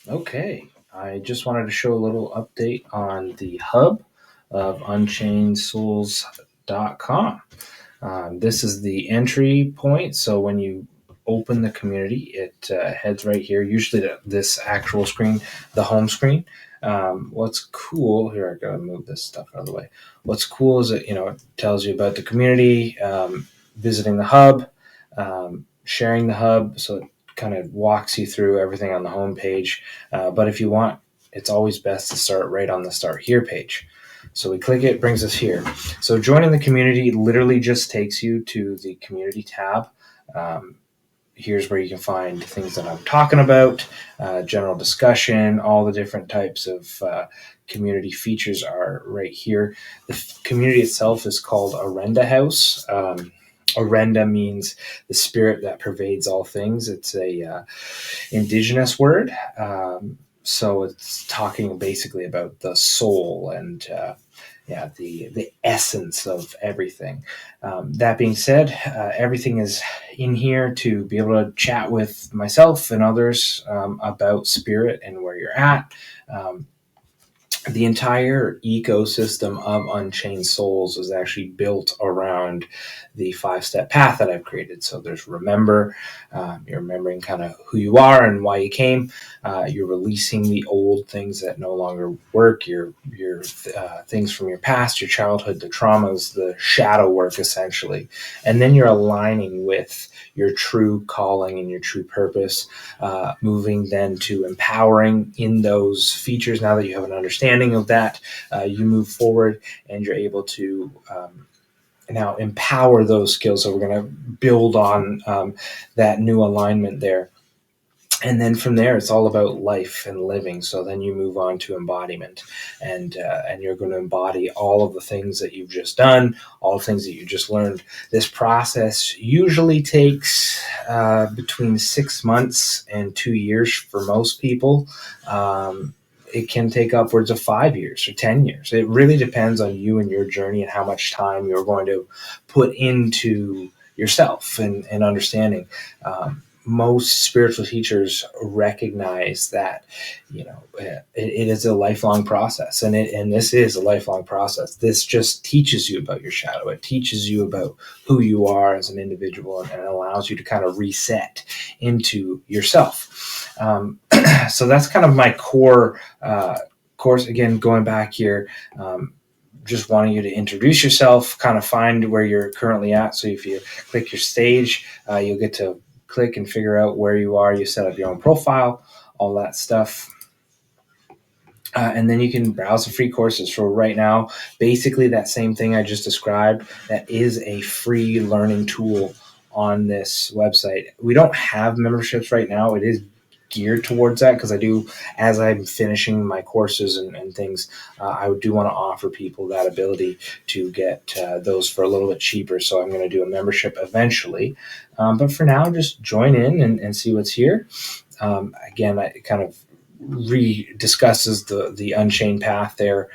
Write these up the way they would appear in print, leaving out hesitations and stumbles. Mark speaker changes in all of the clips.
Speaker 1: Okay, I just wanted to show a little update on the hub of UnchainedSouls.com. This is the entry point, so when you open the community, it heads right here, usually to this actual screen, the home screen. What's cool here, I gotta move this stuff out of the way. What's cool is that it tells you about the community, visiting the hub, sharing the hub, so it kind of walks you through everything on the home page. But if you want, it's always best to start right on the Start Here page. So we click it, brings us here. So joining the community literally just takes you to the community tab. Here's where you can find things that I'm talking about, general discussion, all the different types of community features are right here. The community itself is called Arenda House. Arenda means the spirit that pervades all things. It's a indigenous word. So it's talking basically about the soul and the essence of everything. That being said, everything is in here to be able to chat with myself and others about spirit and where you're at. The entire ecosystem of Unchained Souls is actually built around the 5-step path that I've created. So there's remember, you're remembering kind of who you are and why you came. You're releasing the old things that no longer work, your things from your past, your childhood, the traumas, the shadow work essentially. And then you're aligning with your true calling and your true purpose, moving then to empowering in those features. Now that you have an understanding of that, you move forward and you're able to now empower those skills. So we're going to build on that new alignment there. And then from there, it's all about life and living. So then you move on to embodiment, and you're going to embody all of the things that you've just done, all the things that you just learned. This process usually takes between 6 months and 2 years for most people. It can take upwards of 5 years or 10 years. It really depends on you and your journey and how much time you're going to put into yourself and understanding. Most spiritual teachers recognize that it is a lifelong process, and this is a lifelong process. This just teaches you about your shadow. It teaches you about who you are as an individual, and allows you to kind of reset into yourself. So that's kind of my core course. Again, going back here, just wanting you to introduce yourself, kind of find where you're currently at. So if you click your stage, you'll get to click and figure out where you are. You set up your own profile, all that stuff. And then you can browse the free courses. For right now, basically that same thing I just described, that is a free learning tool on this website. We don't have memberships right now. It is geared towards that because as I'm finishing my courses and things, I do want to offer people that ability to get those for a little bit cheaper. So I'm going to do a membership eventually. But for now, just join in and see what's here. Again, it kind of discusses the Unchained path there.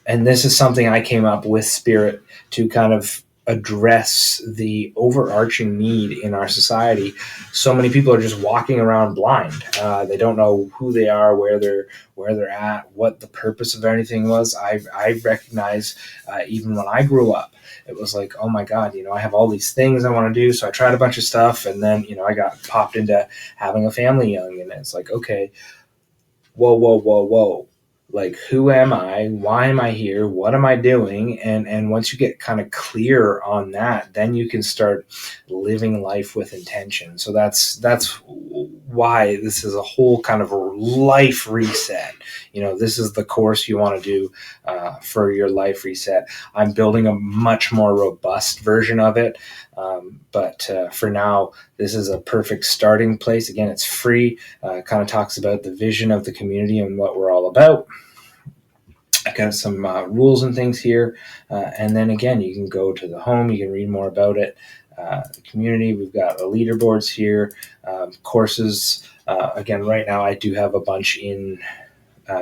Speaker 1: And this is something I came up with Spirit to kind of address the overarching need in our society. So many people are just walking around blind. They don't know who they are, where they're at, what the purpose of anything was. I recognize even when I grew up, it was like, oh my God, I have all these things I want to do. So I tried a bunch of stuff, and then I got popped into having a family young, and it's like, okay, whoa. Like, who am I? Why am I here? What am I doing? And once you get kind of clear on that, then you can start living life with intention. So that's why this is a whole kind of a life reset. This is the course you want to do for your life reset. I'm building a much more robust version of it. But for now, this is a perfect starting place. Again, it's free. Kind of talks about the vision of the community and what we're all about. I got some rules and things here. And then again, you can go to the home. You can read more about it. The community, we've got the leaderboards here. Courses. Again, right now I do have a bunch in.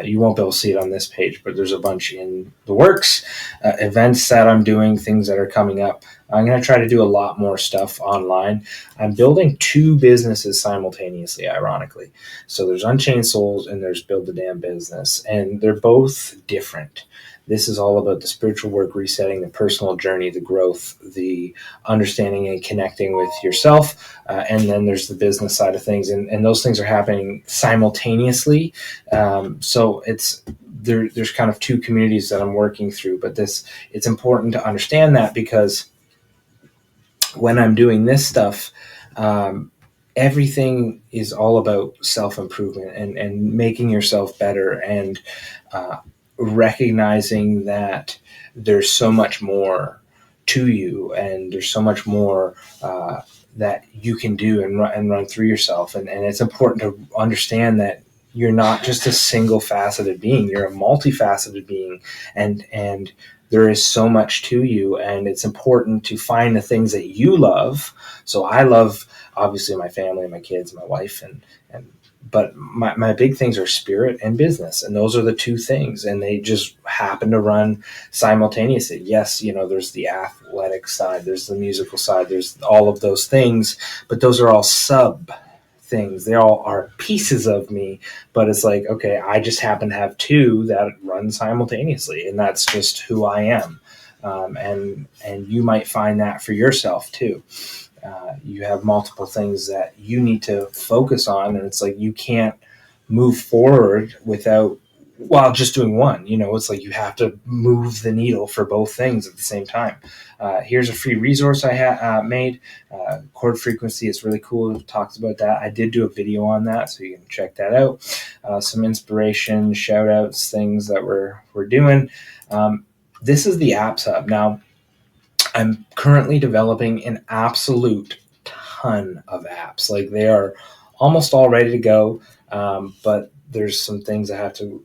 Speaker 1: You won't be able to see it on this page, but there's a bunch in the works. Events that I'm doing, things that are coming up. I'm going to try to do a lot more stuff online. I'm building two businesses simultaneously, ironically. So there's Unchained Souls and there's Build the Damn Business, and they're both different. This is all about the spiritual work, resetting, the personal journey, the growth, the understanding and connecting with yourself. And then there's the business side of things. And those things are happening simultaneously. So there's kind of two communities that I'm working through, but it's important to understand that, because when I'm doing this stuff, everything is all about self-improvement and making yourself better, and recognizing that there's so much more to you, and there's so much more that you can do and run through yourself. And it's important to understand that you're not just a single faceted being, you're a multifaceted being, and there is so much to you, and it's important to find the things that you love. So I love, obviously, my family, my kids, my wife, and but my big things are spirit and business, and those are the two things, and they just happen to run simultaneously. Yes, there's the athletic side, there's the musical side, there's all of those things, but those are all sub things. They all are pieces of me, but it's like, okay, I just happen to have two that run simultaneously, and that's just who I am. And you might find that for yourself too. You have multiple things that you need to focus on, and it's like you can't move forward without while just doing one. It's like you have to move the needle for both things at the same time. Here's a free resource I made. Chord frequency is really cool. It talks about that. I did do a video on that, so you can check that out. Some inspiration, shout outs, things that we're doing. This is the Apps Hub. Now, I'm currently developing an absolute ton of apps. Like, they are almost all ready to go, but there's some things I have to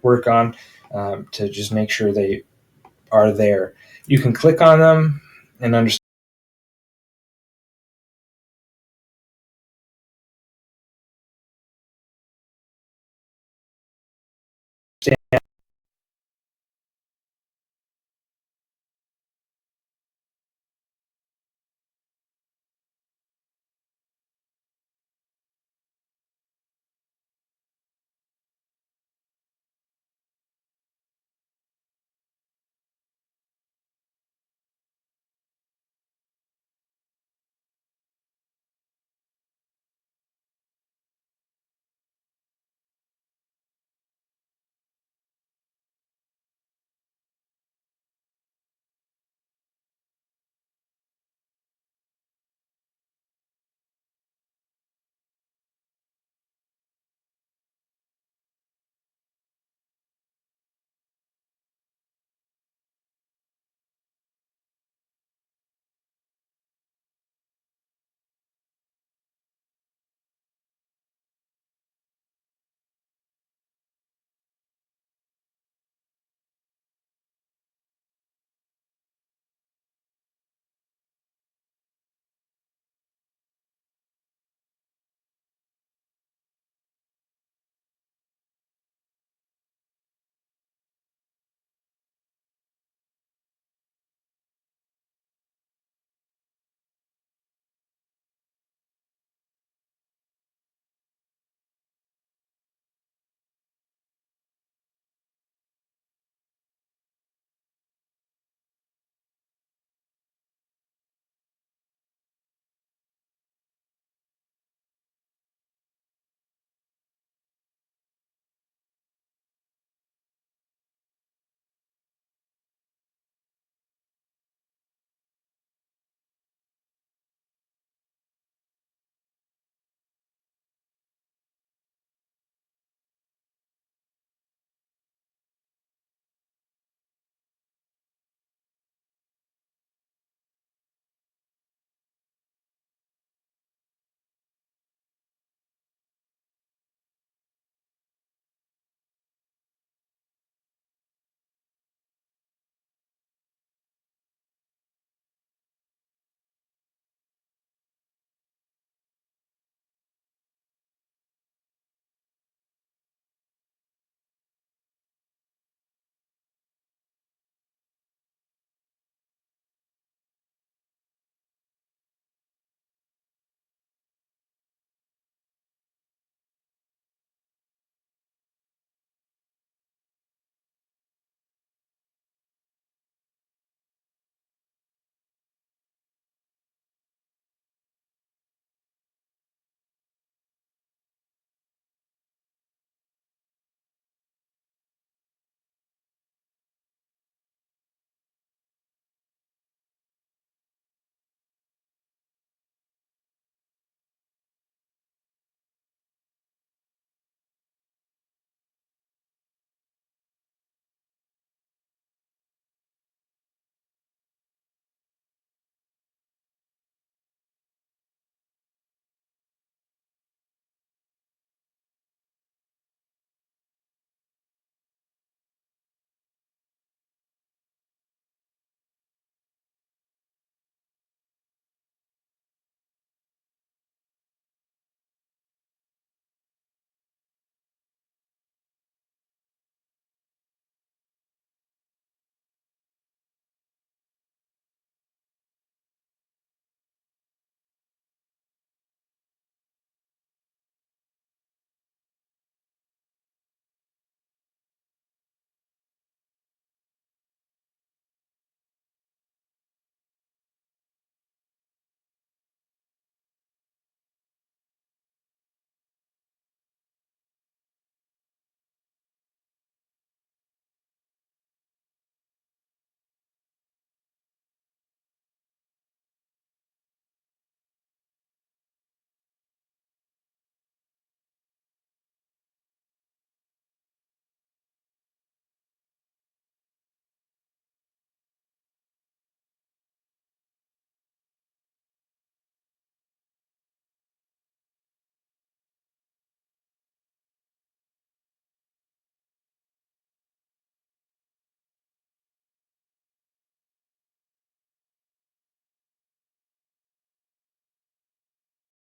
Speaker 1: work on to just make sure they are there. You can click on them and understand